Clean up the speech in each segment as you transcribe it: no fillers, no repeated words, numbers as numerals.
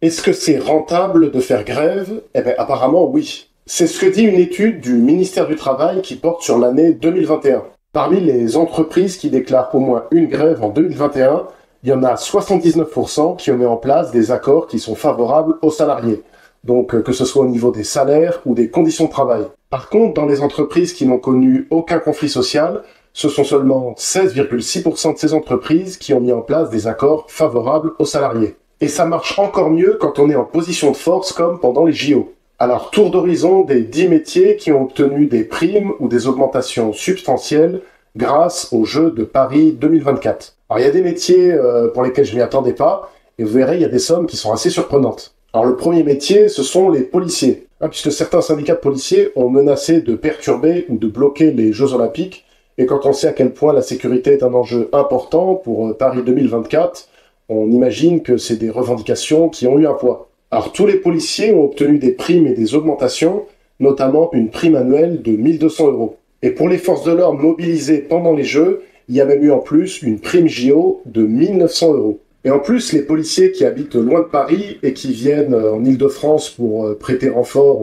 Est-ce que c'est rentable de faire grève? Eh bien, apparemment, oui. C'est ce que dit une étude du ministère du Travail qui porte sur l'année 2021. Parmi les entreprises qui déclarent au moins une grève en 2021, il y en a 79% qui ont mis en place des accords qui sont favorables aux salariés. Donc, que ce soit au niveau des salaires ou des conditions de travail. Par contre, dans les entreprises qui n'ont connu aucun conflit social, ce sont seulement 16,6% de ces entreprises qui ont mis en place des accords favorables aux salariés. Et ça marche encore mieux quand on est en position de force comme pendant les JO. Alors, tour d'horizon des 10 métiers qui ont obtenu des primes ou des augmentations substantielles grâce aux Jeux de Paris 2024. Alors, il y a des métiers pour lesquels je m'y attendais pas, et vous verrez, il y a des sommes qui sont assez surprenantes. Alors, le premier métier, ce sont les policiers, puisque certains syndicats de policiers ont menacé de perturber ou de bloquer les Jeux Olympiques, et quand on sait à quel point la sécurité est un enjeu important pour Paris 2024, on imagine que c'est des revendications qui ont eu un poids. Alors tous les policiers ont obtenu des primes et des augmentations, notamment une prime annuelle de 1200 €. Et pour les forces de l'ordre mobilisées pendant les Jeux, il y a même eu en plus une prime JO de 1900 €. Et en plus, les policiers qui habitent loin de Paris et qui viennent en Île-de-France pour prêter renfort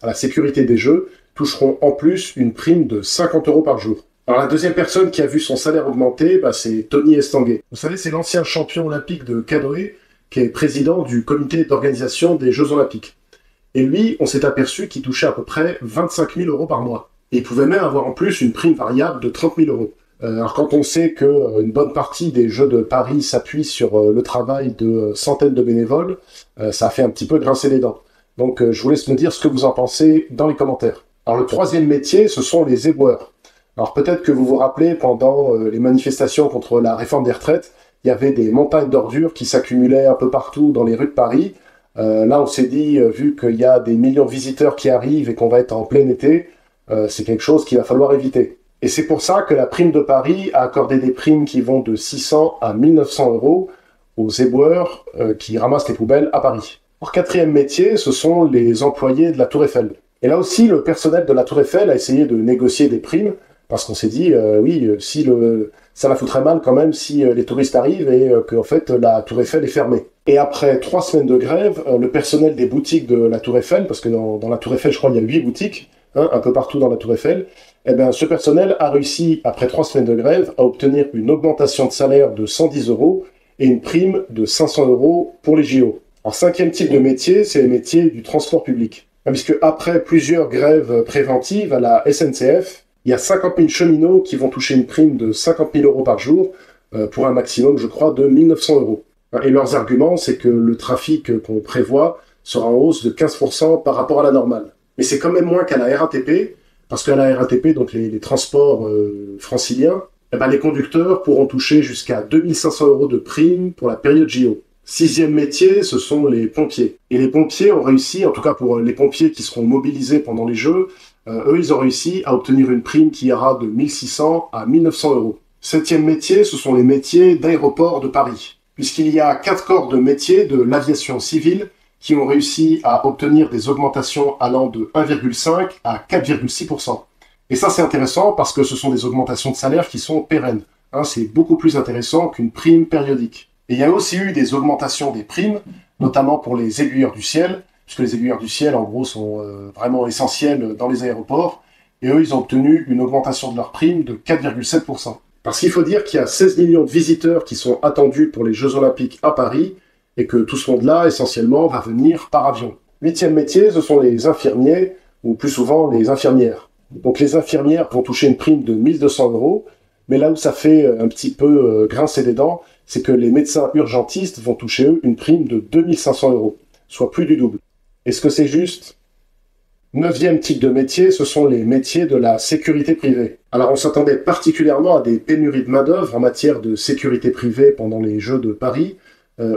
à la sécurité des Jeux toucheront en plus une prime de 50 € par jour. Alors la deuxième personne qui a vu son salaire augmenter, c'est Tony Estanguet. Vous savez, c'est l'ancien champion olympique de canoë qui est président du comité d'organisation des Jeux Olympiques. Et lui, on s'est aperçu qu'il touchait à peu près 25 000 € par mois. Et il pouvait même avoir en plus une prime variable de 30 000 €. Alors quand on sait qu'une bonne partie des Jeux de Paris s'appuie sur le travail de centaines de bénévoles, ça a fait un petit peu grincer les dents. Donc je vous laisse me dire ce que vous en pensez dans les commentaires. Alors le troisième métier, ce sont les éboueurs. Alors peut-être que vous vous rappelez, pendant les manifestations contre la réforme des retraites, il y avait des montagnes d'ordures qui s'accumulaient un peu partout dans les rues de Paris. Là, on s'est dit, vu qu'il y a des millions de visiteurs qui arrivent et qu'on va être en plein été, c'est quelque chose qu'il va falloir éviter. Et c'est pour ça que la prime de Paris a accordé des primes qui vont de 600 à 1900 € aux éboueurs qui ramassent les poubelles à Paris. Leur quatrième métier, ce sont les employés de la Tour Eiffel. Et là aussi, le personnel de la Tour Eiffel a essayé de négocier des primes, parce qu'on s'est dit, ça la foutrait mal quand même si les touristes arrivent et qu'en fait la Tour Eiffel est fermée. Et après 3 semaines de grève, le personnel des boutiques de la Tour Eiffel, parce que dans la Tour Eiffel, je crois qu'il y a 8 boutiques, un peu partout dans la Tour Eiffel, ce personnel a réussi, après 3 semaines de grève, à obtenir une augmentation de salaire de 110 € et une prime de 500 € pour les JO. Alors, cinquième type de métier, c'est les métiers du transport public. Puisque après plusieurs grèves préventives à la SNCF, il y a 50 000 cheminots qui vont toucher une prime de 50 000 € par jour, pour un maximum, je crois, de 1900 €. Et leurs arguments, c'est que le trafic qu'on prévoit sera en hausse de 15% par rapport à la normale. Mais c'est quand même moins qu'à la RATP, parce qu'à la RATP, donc les transports franciliens, les conducteurs pourront toucher jusqu'à 2500 € de prime pour la période JO. Sixième métier, ce sont les pompiers. Et les pompiers ont réussi, en tout cas pour les pompiers qui seront mobilisés pendant les Jeux, eux, ils ont réussi à obtenir une prime qui ira de 1600 à 1900 €. Septième métier, ce sont les métiers d'aéroport de Paris. Puisqu'il y a 4 corps de métiers de l'aviation civile qui ont réussi à obtenir des augmentations allant de 1,5 à 4,6%. Et ça, c'est intéressant parce que ce sont des augmentations de salaire qui sont pérennes. C'est beaucoup plus intéressant qu'une prime périodique. Et il y a aussi eu des augmentations des primes, notamment pour les aiguilleurs du ciel, puisque les aiguilleurs du ciel, en gros, sont vraiment essentiels dans les aéroports. Et eux, ils ont obtenu une augmentation de leur prime de 4,7%. Parce qu'il faut dire qu'il y a 16 millions de visiteurs qui sont attendus pour les Jeux Olympiques à Paris, et que tout ce monde-là, essentiellement, va venir par avion. Huitième métier, ce sont les infirmiers, ou plus souvent les infirmières. Donc les infirmières vont toucher une prime de 1200 €, mais là où ça fait un petit peu grincer les dents, c'est que les médecins urgentistes vont toucher, eux, une prime de 2500 €, soit plus du double. Est-ce que c'est juste? Neuvième type de métier, ce sont les métiers de la sécurité privée. Alors on s'attendait particulièrement à des pénuries de main-d'œuvre en matière de sécurité privée pendant les Jeux de Paris,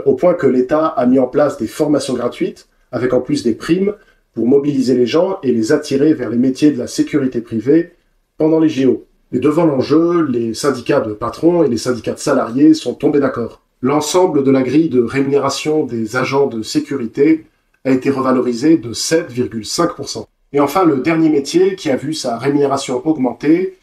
au point que l'État a mis en place des formations gratuites, avec en plus des primes, pour mobiliser les gens et les attirer vers les métiers de la sécurité privée pendant les JO. Et devant l'enjeu, les syndicats de patrons et les syndicats de salariés sont tombés d'accord. L'ensemble de la grille de rémunération des agents de sécurité a été revalorisé de 7,5%. Et enfin, le dernier métier qui a vu sa rémunération augmenter,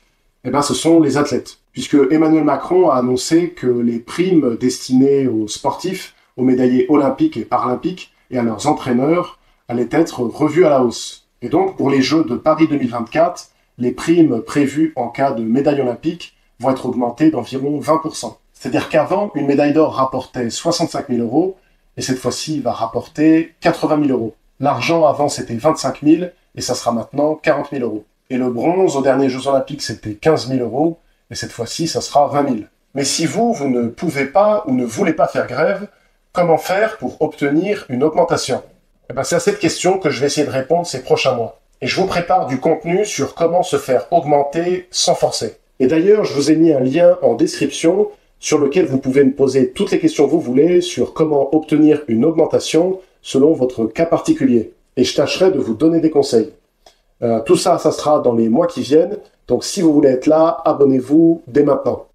ce sont les athlètes. Puisque Emmanuel Macron a annoncé que les primes destinées aux sportifs, aux médaillés olympiques et paralympiques, et à leurs entraîneurs allaient être revus à la hausse. Et donc, pour les Jeux de Paris 2024, les primes prévues en cas de médaille olympique vont être augmentées d'environ 20%. C'est-à-dire qu'avant, une médaille d'or rapportait 65 000 euros, et cette fois-ci, il va rapporter 80 000 euros. L'argent avant, c'était 25 000, et ça sera maintenant 40 000 euros. Et le bronze, aux derniers Jeux Olympiques, c'était 15 000 euros, et cette fois-ci, ça sera 20 000. Mais si vous ne pouvez pas ou ne voulez pas faire grève, comment faire pour obtenir une augmentation? C'est à cette question que je vais essayer de répondre ces prochains mois. Et je vous prépare du contenu sur comment se faire augmenter sans forcer. Et d'ailleurs, je vous ai mis un lien en description sur lequel vous pouvez me poser toutes les questions que vous voulez sur comment obtenir une augmentation selon votre cas particulier. Et je tâcherai de vous donner des conseils. Tout ça, ça sera dans les mois qui viennent. Donc si vous voulez être là, abonnez-vous dès maintenant.